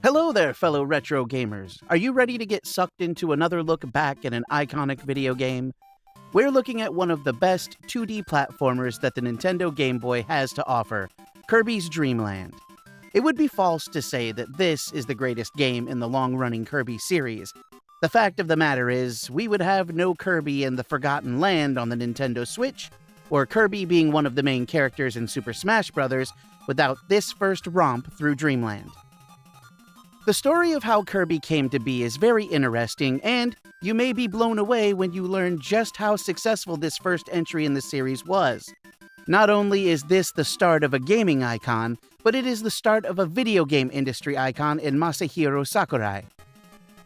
Hello there, fellow retro gamers. Are you ready to get sucked into another look back at an iconic video game? We're looking at one of the best 2D platformers that the Nintendo Game Boy has to offer, Kirby's Dream Land. It would be false to say that this is the greatest game in the long-running Kirby series. The fact of the matter is, we would have no Kirby in the Forgotten Land on the Nintendo Switch, or Kirby being one of the main characters in Super Smash Bros. Without this first romp through Dreamland. The story of how Kirby came to be is very interesting, and you may be blown away when you learn just how successful this first entry in the series was. Not only is this the start of a gaming icon, but it is the start of a video game industry icon in Masahiro Sakurai.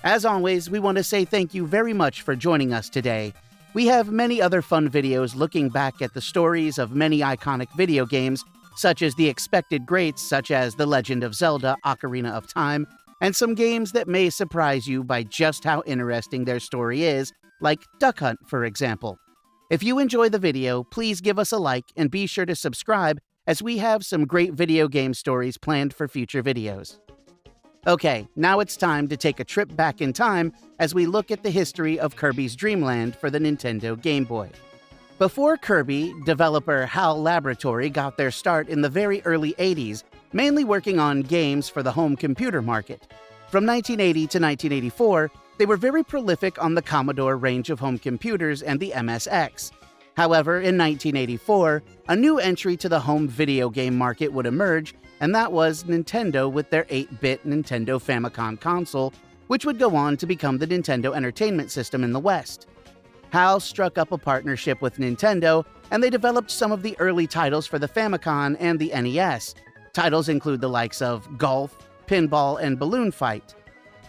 As always, we want to say thank you very much for joining us today. We have many other fun videos looking back at the stories of many iconic video games, such as the expected greats such as The Legend of Zelda: Ocarina of Time, and some games that may surprise you by just how interesting their story is, like Duck Hunt, for example. If you enjoy the video, please give us a like and be sure to subscribe, as we have some great video game stories planned for future videos. Okay, now it's time to take a trip back in time as we look at the history of Kirby's Dream Land for the Nintendo Game Boy. Before Kirby, developer HAL Laboratory got their start in the very early 80s, mainly working on games for the home computer market. From 1980 to 1984, they were very prolific on the Commodore range of home computers and the MSX. However, in 1984, a new entry to the home video game market would emerge, and that was Nintendo with their 8-bit Nintendo Famicom console, which would go on to become the Nintendo Entertainment System in the West. HAL struck up a partnership with Nintendo, and they developed some of the early titles for the Famicom and the NES. Titles include the likes of Golf, Pinball, and Balloon Fight.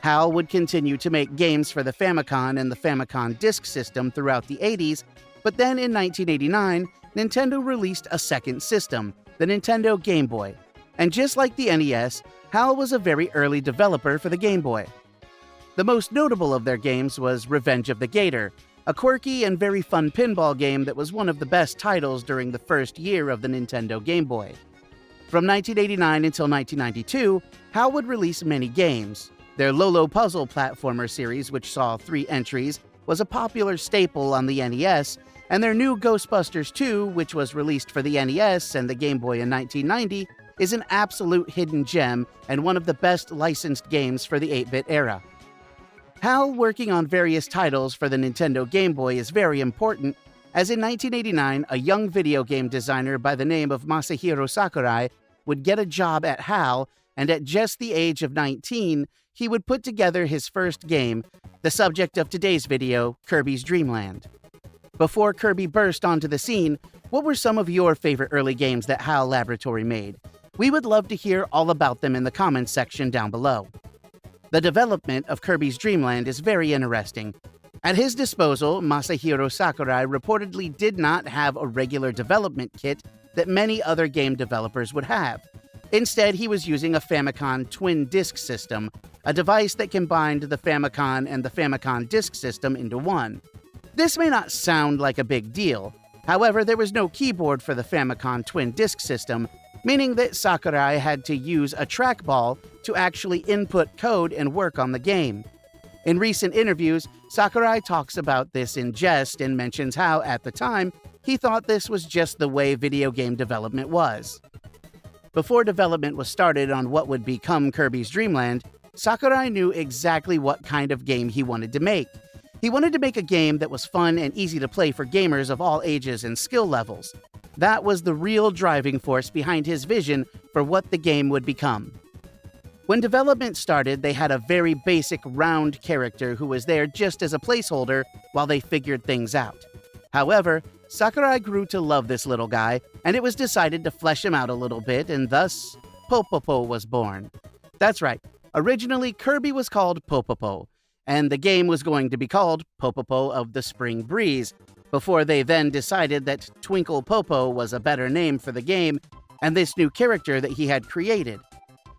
HAL would continue to make games for the Famicom and the Famicom Disk System throughout the 80s, but then in 1989, Nintendo released a second system, the Nintendo Game Boy. And just like the NES, HAL was a very early developer for the Game Boy. The most notable of their games was Revenge of the Gator, a quirky and very fun pinball game that was one of the best titles during the first year of the Nintendo Game Boy. From 1989 until 1992, HAL would release many games. Their Lolo Puzzle platformer series, which saw 3 entries, was a popular staple on the NES, and their new Ghostbusters 2, which was released for the NES and the Game Boy in 1990, is an absolute hidden gem and one of the best licensed games for the 8-bit era. HAL working on various titles for the Nintendo Game Boy is very important, as in 1989, a young video game designer by the name of Masahiro Sakurai would get a job at HAL, and at just the age of 19, he would put together his first game, the subject of today's video, Kirby's Dream Land. Before Kirby burst onto the scene, what were some of your favorite early games that HAL Laboratory made? We would love to hear all about them in the comments section down below. The development of Kirby's Dream Land is very interesting. At his disposal, Masahiro Sakurai reportedly did not have a regular development kit that many other game developers would have. Instead, he was using a Famicom Twin Disk System, a device that combined the Famicom and the Famicom Disk System into one. This may not sound like a big deal. However, there was no keyboard for the Famicom Twin Disk System, meaning that Sakurai had to use a trackball to actually input code and work on the game. In recent interviews, Sakurai talks about this in jest and mentions how, at the time, he thought this was just the way video game development was. Before development was started on what would become Kirby's Dream Land, Sakurai knew exactly what kind of game he wanted to make. He wanted to make a game that was fun and easy to play for gamers of all ages and skill levels. That was the real driving force behind his vision for what the game would become. When development started, they had a very basic round character who was there just as a placeholder while they figured things out. However, Sakurai grew to love this little guy, and it was decided to flesh him out a little bit, and thus, Popopo was born. That's right, originally Kirby was called Popopo, and the game was going to be called Popopo of the Spring Breeze, before they then decided that Twinkle Popo was a better name for the game and this new character that he had created.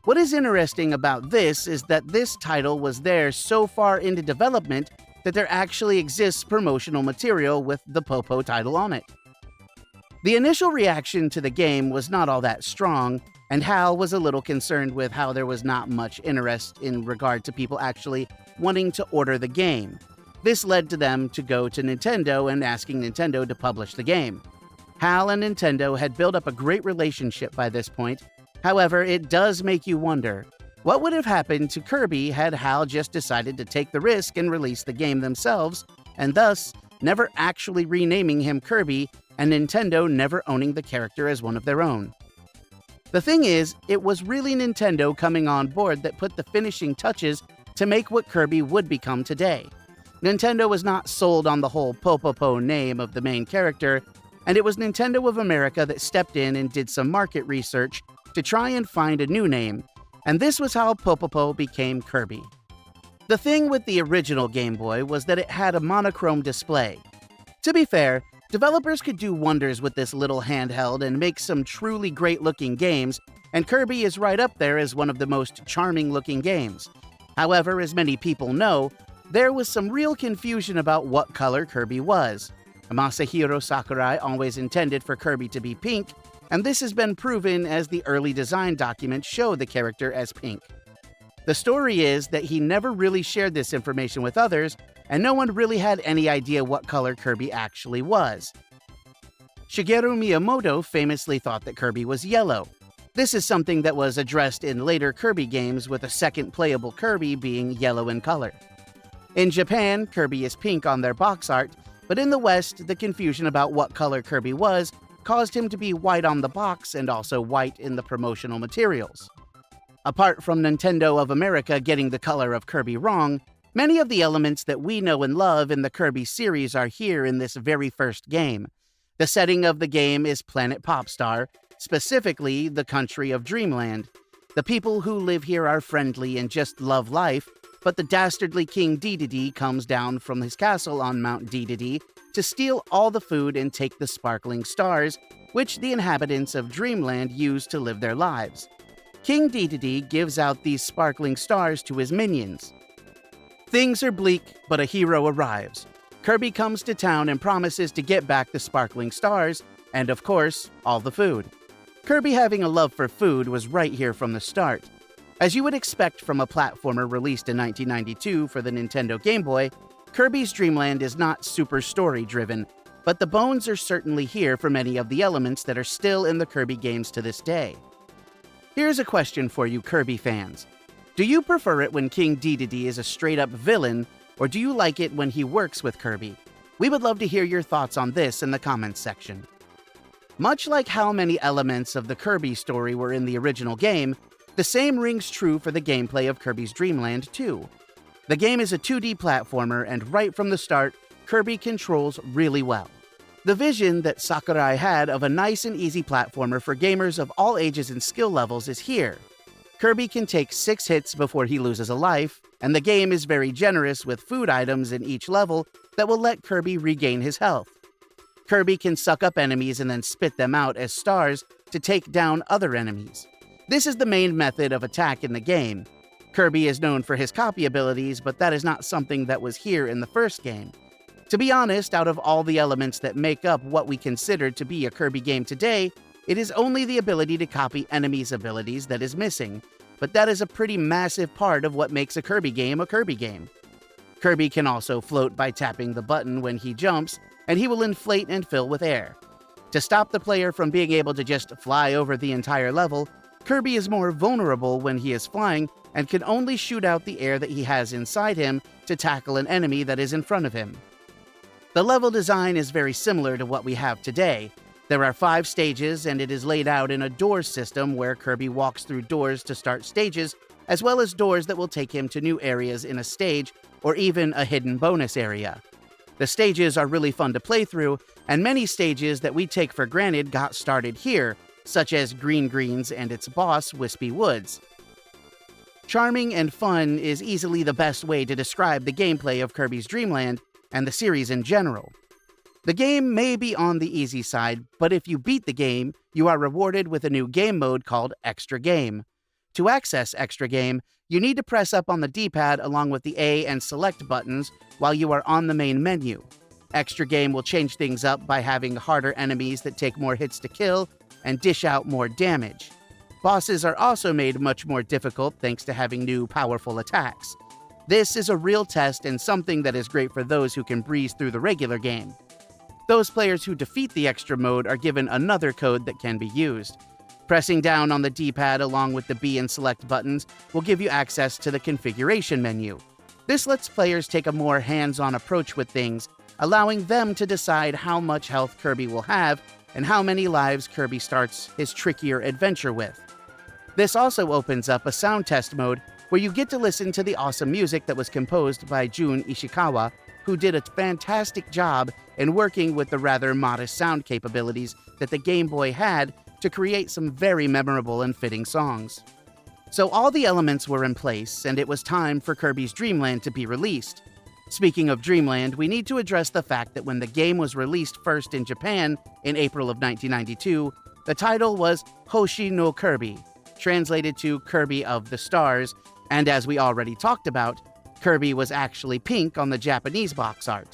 What is interesting about this is that this title was there so far into development that there actually exists promotional material with the Popo title on it. The initial reaction to the game was not all that strong, and Hal was a little concerned with how there was not much interest in regard to people actually wanting to order the game. This led to them to go to Nintendo and asking Nintendo to publish the game. Hal and Nintendo had built up a great relationship by this point. However, it does make you wonder, what would have happened to Kirby had Hal just decided to take the risk and release the game themselves, and thus never actually renaming him Kirby and Nintendo never owning the character as one of their own? The thing is, it was really Nintendo coming on board that put the finishing touches to make what Kirby would become today. Nintendo was not sold on the whole Popopo name of the main character, and it was Nintendo of America that stepped in and did some market research to try and find a new name, and this was how Popopo became Kirby. The thing with the original Game Boy was that it had a monochrome display. To be fair, developers could do wonders with this little handheld and make some truly great-looking games, and Kirby is right up there as one of the most charming-looking games. However, as many people know, there was some real confusion about what color Kirby was. Masahiro Sakurai always intended for Kirby to be pink, and this has been proven as the early design documents show the character as pink. The story is that he never really shared this information with others, and no one really had any idea what color Kirby actually was. Shigeru Miyamoto famously thought that Kirby was yellow. This is something that was addressed in later Kirby games, with a second playable Kirby being yellow in color. In Japan, Kirby is pink on their box art, but in the West, the confusion about what color Kirby was caused him to be white on the box and also white in the promotional materials. Apart from Nintendo of America getting the color of Kirby wrong, many of the elements that we know and love in the Kirby series are here in this very first game. The setting of the game is Planet Popstar, specifically the country of Dreamland. The people who live here are friendly and just love life, but the dastardly King Dedede comes down from his castle on Mount Dedede to steal all the food and take the sparkling stars, which the inhabitants of Dreamland use to live their lives. King Dedede gives out these sparkling stars to his minions. Things are bleak, but a hero arrives. Kirby comes to town and promises to get back the sparkling stars, and of course, all the food. Kirby having a love for food was right here from the start. As you would expect from a platformer released in 1992 for the Nintendo Game Boy, Kirby's Dream Land is not super story-driven, but the bones are certainly here for many of the elements that are still in the Kirby games to this day. Here's a question for you Kirby fans. Do you prefer it when King Dedede is a straight-up villain, or do you like it when he works with Kirby? We would love to hear your thoughts on this in the comments section. Much like how many elements of the Kirby story were in the original game, the same rings true for the gameplay of Kirby's Dream Land 2. The game is a 2D platformer, and right from the start, Kirby controls really well. The vision that Sakurai had of a nice and easy platformer for gamers of all ages and skill levels is here. Kirby can take 6 hits before he loses a life, and the game is very generous with food items in each level that will let Kirby regain his health. Kirby can suck up enemies and then spit them out as stars to take down other enemies. This is the main method of attack in the game. Kirby is known for his copy abilities, but that is not something that was here in the first game. To be honest, out of all the elements that make up what we consider to be a Kirby game today, it is only the ability to copy enemies' abilities that is missing, but that is a pretty massive part of what makes a Kirby game a Kirby game. Kirby can also float by tapping the button when he jumps, and he will inflate and fill with air. To stop the player from being able to just fly over the entire level, Kirby is more vulnerable when he is flying and can only shoot out the air that he has inside him to tackle an enemy that is in front of him. The level design is very similar to what we have today. There are 5 stages, and it is laid out in a door system where Kirby walks through doors to start stages, as well as doors that will take him to new areas in a stage or even a hidden bonus area. The stages are really fun to play through, and many stages that we take for granted got started here, such as Green Greens and its boss, Wispy Woods. Charming and fun is easily the best way to describe the gameplay of Kirby's Dream Land and the series in general. The game may be on the easy side, but if you beat the game, you are rewarded with a new game mode called Extra Game. To access Extra Game, you need to press up on the D-pad along with the A and Select buttons while you are on the main menu. Extra Game will change things up by having harder enemies that take more hits to kill and dish out more damage. Bosses are also made much more difficult thanks to having new powerful attacks. This is a real test and something that is great for those who can breeze through the regular game. Those players who defeat the extra mode are given another code that can be used. Pressing down on the D-pad along with the B and select buttons will give you access to the configuration menu. This lets players take a more hands-on approach with things, allowing them to decide how much health Kirby will have and how many lives Kirby starts his trickier adventure with. This also opens up a sound test mode where you get to listen to the awesome music that was composed by Jun Ishikawa, who did a fantastic job in working with the rather modest sound capabilities that the Game Boy had to create some very memorable and fitting songs. So all the elements were in place, and it was time for Kirby's Dream Land to be released. Speaking of Dreamland, we need to address the fact that when the game was released first in Japan in April of 1992, the title was Hoshi no Kirby, translated to Kirby of the Stars, and as we already talked about, Kirby was actually pink on the Japanese box art.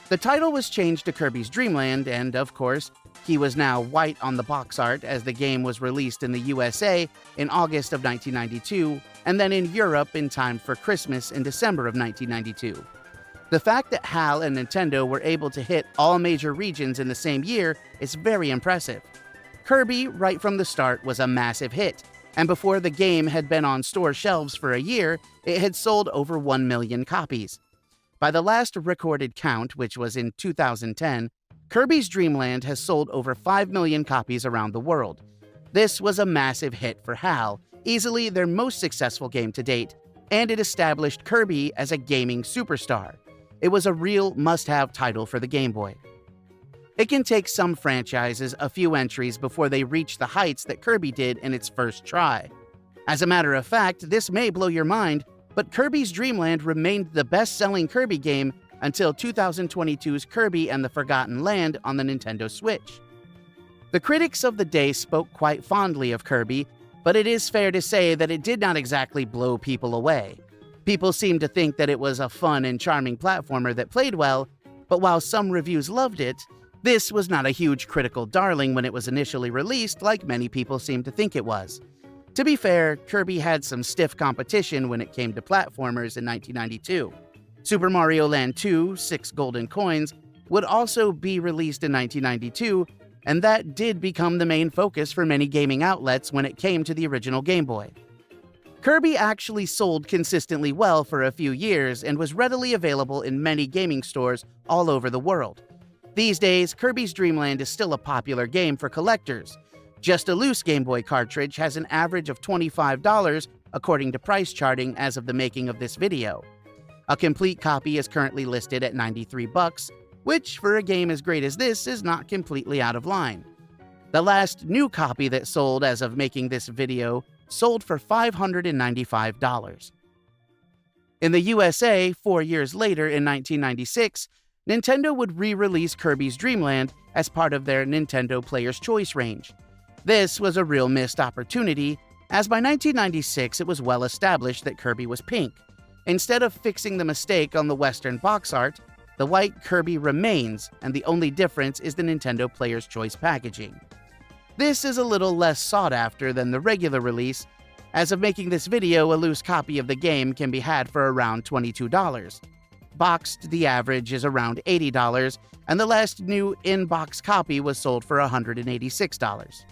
The title was changed to Kirby's Dream Land, and of course, he was now white on the box art as the game was released in the USA in August of 1992, and then in Europe in time for Christmas in December of 1992. The fact that HAL and Nintendo were able to hit all major regions in the same year is very impressive. Kirby, right from the start, was a massive hit, and before the game had been on store shelves for a year, it had sold over 1 million copies. By the last recorded count, which was in 2010, Kirby's Dream Land has sold over 5 million copies around the world. This was a massive hit for HAL, easily their most successful game to date, and it established Kirby as a gaming superstar. It was a real must-have title for the Game Boy. It can take some franchises a few entries before they reach the heights that Kirby did in its first try. As a matter of fact, this may blow your mind, but Kirby's Dream Land remained the best-selling Kirby game until 2022's Kirby and the Forgotten Land on the Nintendo Switch. The critics of the day spoke quite fondly of Kirby, but it is fair to say that it did not exactly blow people away. People seemed to think that it was a fun and charming platformer that played well, but while some reviews loved it, this was not a huge critical darling when it was initially released like many people seemed to think it was. To be fair, Kirby had some stiff competition when it came to platformers in 1992. Super Mario Land 2, 6 Golden Coins, would also be released in 1992, and that did become the main focus for many gaming outlets when it came to the original Game Boy. Kirby actually sold consistently well for a few years and was readily available in many gaming stores all over the world. These days, Kirby's Dream Land is still a popular game for collectors. Just a loose Game Boy cartridge has an average of $25 according to price charting as of the making of this video. A complete copy is currently listed at $93, which for a game as great as this is not completely out of line. The last new copy that sold as of making this video sold for $595. In the USA, 4 years later in 1996, Nintendo would re-release Kirby's Dream Land as part of their Nintendo Player's Choice range. This was a real missed opportunity, as by 1996 it was well established that Kirby was pink. Instead of fixing the mistake on the Western box art, the white Kirby remains, and the only difference is the Nintendo Player's Choice packaging. This is a little less sought after than the regular release. As of making this video, a loose copy of the game can be had for around $22. Boxed, the average is around $80, and the last new in-box copy was sold for $186.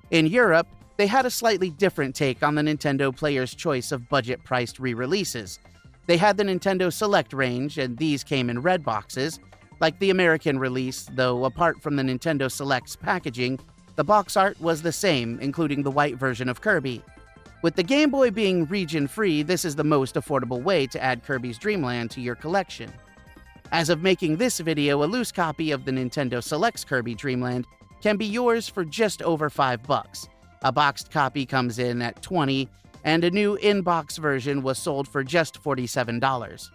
In Europe, they had a slightly different take on the Nintendo Player's Choice of budget-priced re-releases. They had the Nintendo Select range, and these came in red boxes. Like the American release, though apart from the Nintendo Select's packaging, the box art was the same, including the white version of Kirby. With the Game Boy being region-free, this is the most affordable way to add Kirby's Dream Land to your collection. As of making this video, a loose copy of the Nintendo Select's Kirby Dream Land can be yours for just over $5. A boxed copy comes in at $20, and a new in-box version was sold for just $47.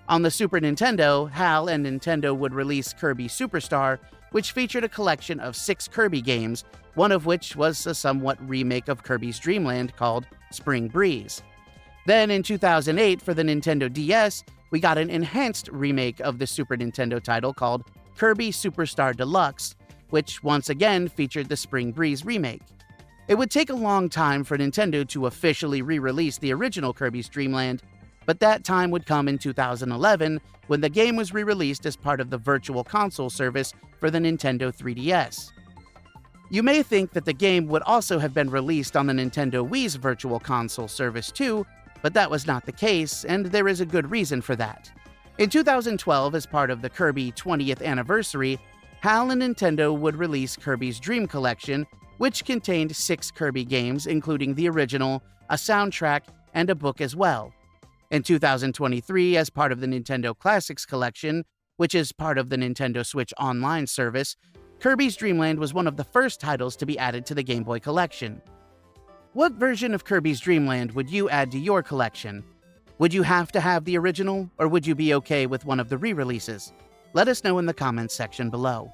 On the Super Nintendo, HAL and Nintendo would release Kirby Superstar, which featured a collection of 6 Kirby games, one of which was a somewhat remake of Kirby's Dream Land called Spring Breeze. Then in 2008, for the Nintendo DS, we got an enhanced remake of the Super Nintendo title called Kirby Superstar Deluxe, which once again featured the Spring Breeze remake. It would take a long time for Nintendo to officially re-release the original Kirby's Dream Land, but that time would come in 2011 when the game was re-released as part of the Virtual Console service for the Nintendo 3DS. You may think that the game would also have been released on the Nintendo Wii's Virtual Console service too, but that was not the case, and there is a good reason for that. In 2012, as part of the Kirby 20th anniversary, HAL and Nintendo would release Kirby's Dream Collection, which contained 6 Kirby games, including the original, a soundtrack, and a book as well. In 2023, as part of the Nintendo Classics Collection, which is part of the Nintendo Switch Online service, Kirby's Dream Land was one of the first titles to be added to the Game Boy collection. What version of Kirby's Dream Land would you add to your collection? Would you have to have the original, or would you be okay with one of the re-releases? Let us know in the comments section below.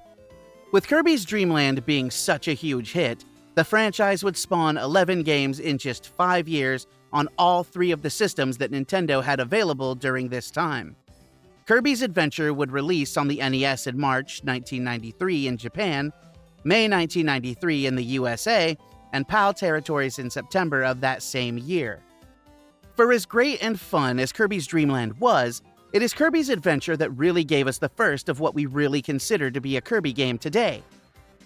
With Kirby's Dream Land being such a huge hit, the franchise would spawn 11 games in just 5 years on all 3 of the systems that Nintendo had available during this time. Kirby's Adventure would release on the NES in March 1993 in Japan, May 1993 in the USA, and PAL territories in September of that same year. For as great and fun as Kirby's Dream Land was, it is Kirby's Adventure that really gave us the first of what we really consider to be a Kirby game today.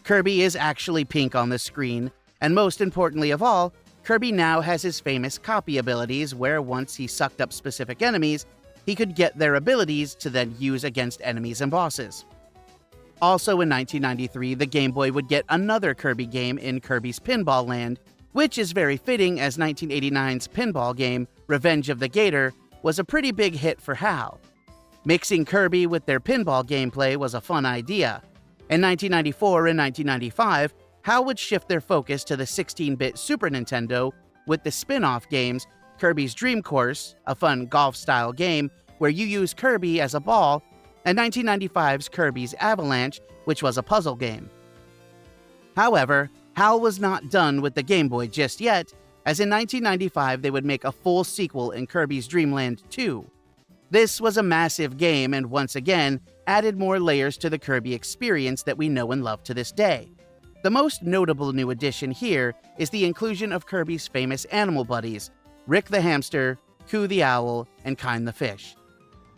Kirby is actually pink on the screen, and most importantly of all, Kirby now has his famous copy abilities where once he sucked up specific enemies, he could get their abilities to then use against enemies and bosses. Also in 1993, the Game Boy would get another Kirby game in Kirby's Pinball Land, which is very fitting as 1989's pinball game, Revenge of the Gator, was a pretty big hit for HAL. Mixing Kirby with their pinball gameplay was a fun idea. In 1994 and 1995, HAL would shift their focus to the 16-bit Super Nintendo with the spin-off games Kirby's Dream Course, a fun golf-style game where you use Kirby as a ball, and 1995's Kirby's Avalanche, which was a puzzle game. However, HAL was not done with the Game Boy just yet, as in 1995 they would make a full sequel in Kirby's Dream Land 2. This was a massive game and once again added more layers to the Kirby experience that we know and love to this day. The most notable new addition here is the inclusion of Kirby's famous animal buddies, Rick the Hamster, Coo the Owl, and Kind the Fish.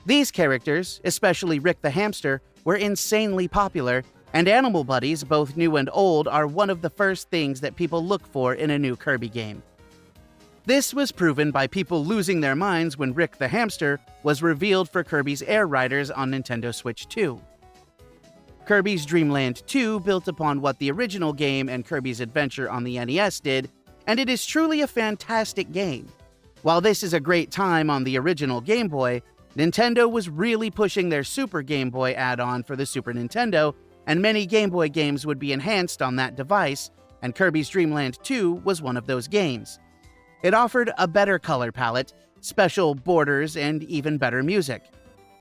These characters, especially Rick the Hamster, were insanely popular, and animal buddies, both new and old, are one of the first things that people look for in a new Kirby game. This was proven by people losing their minds when Rick the Hamster was revealed for Kirby's Air Riders on Nintendo Switch 2. Kirby's Dream Land 2 built upon what the original game and Kirby's Adventure on the NES did, and it is truly a fantastic game. While this is a great time on the original Game Boy, Nintendo was really pushing their Super Game Boy add-on for the Super Nintendo, and many Game Boy games would be enhanced on that device, and Kirby's Dream Land 2 was one of those games. It offered a better color palette, special borders, and even better music.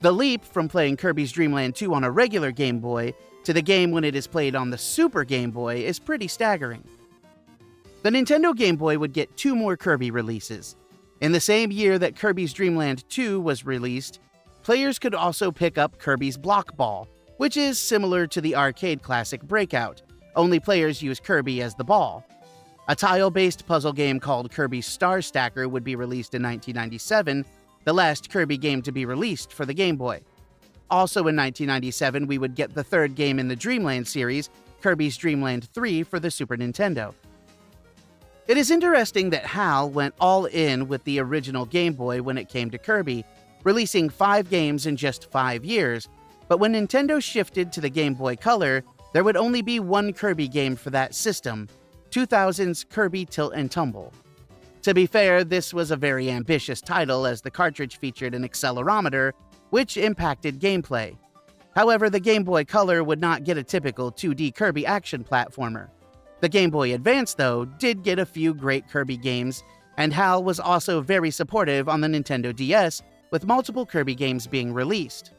The leap from playing Kirby's Dream Land 2 on a regular Game Boy to the game when it is played on the Super Game Boy is pretty staggering. The Nintendo Game Boy would get 2 more Kirby releases. In the same year that Kirby's Dream Land 2 was released, players could also pick up Kirby's Block Ball, which is similar to the arcade classic Breakout, only players use Kirby as the ball. A tile-based puzzle game called Kirby's Star Stacker would be released in 1997, the last Kirby game to be released for the Game Boy. Also in 1997, we would get the 3rd game in the Dream Land series, Kirby's Dream Land 3 for the Super Nintendo. It is interesting that HAL went all in with the original Game Boy when it came to Kirby, releasing 5 games in just 5 years, but when Nintendo shifted to the Game Boy Color, there would only be 1 Kirby game for that system, 2000's Kirby Tilt and Tumble. To be fair, this was a very ambitious title as the cartridge featured an accelerometer, which impacted gameplay. However, the Game Boy Color would not get a typical 2D Kirby action platformer. The Game Boy Advance, though, did get a few great Kirby games, and HAL was also very supportive on the Nintendo DS, with multiple Kirby games being released.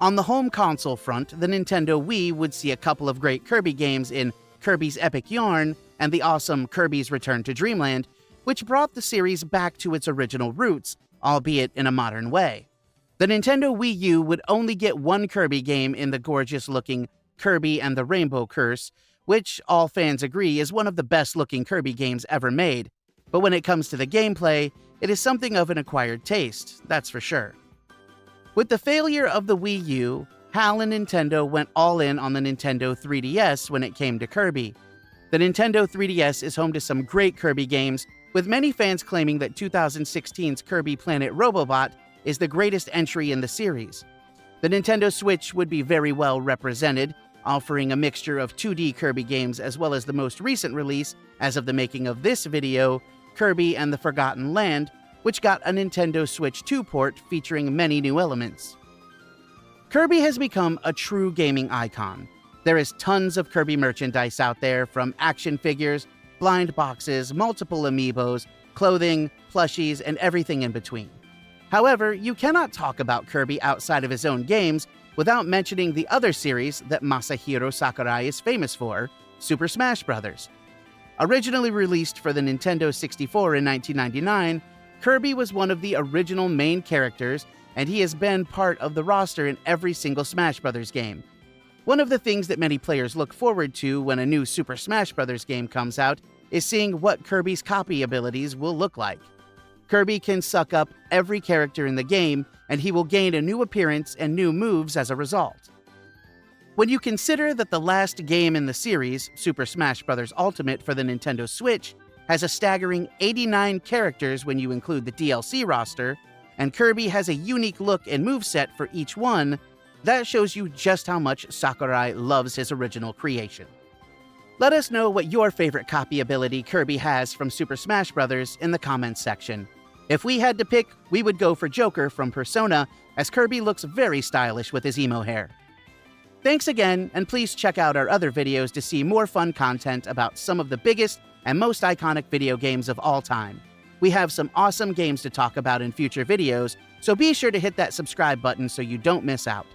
On the home console front, the Nintendo Wii would see a couple of great Kirby games in Kirby's Epic Yarn and the awesome Kirby's Return to Dreamland, which brought the series back to its original roots, albeit in a modern way. The Nintendo Wii U would only get 1 Kirby game in the gorgeous-looking Kirby and the Rainbow Curse, which all fans agree is one of the best-looking Kirby games ever made. But when it comes to the gameplay, it is something of an acquired taste, that's for sure. With the failure of the Wii U, HAL and Nintendo went all in on the Nintendo 3DS when it came to Kirby. The Nintendo 3DS is home to some great Kirby games, with many fans claiming that 2016's Kirby Planet Robobot is the greatest entry in the series. The Nintendo Switch would be very well represented, offering a mixture of 2D Kirby games as well as the most recent release, as of the making of this video, Kirby and the Forgotten Land, which got a Nintendo Switch 2 port featuring many new elements. Kirby has become a true gaming icon. There is tons of Kirby merchandise out there, from action figures, blind boxes, multiple amiibos, clothing, plushies, and everything in between. However, you cannot talk about Kirby outside of his own games without mentioning the other series that Masahiro Sakurai is famous for, Super Smash Bros. Originally released for the Nintendo 64 in 1999, Kirby was one of the original main characters, and he has been part of the roster in every single Smash Bros. Game. One of the things that many players look forward to when a new Super Smash Bros. Game comes out is seeing what Kirby's copy abilities will look like. Kirby can suck up every character in the game, and he will gain a new appearance and new moves as a result. When you consider that the last game in the series, Super Smash Bros. Ultimate for the Nintendo Switch, has a staggering 89 characters when you include the DLC roster, and Kirby has a unique look and moveset for each one, that shows you just how much Sakurai loves his original creation. Let us know what your favorite copy ability Kirby has from Super Smash Bros. In the comments section. If we had to pick, we would go for Joker from Persona, as Kirby looks very stylish with his emo hair. Thanks again, and please check out our other videos to see more fun content about some of the biggest and most iconic video games of all time. We have some awesome games to talk about in future videos, so be sure to hit that subscribe button so you don't miss out.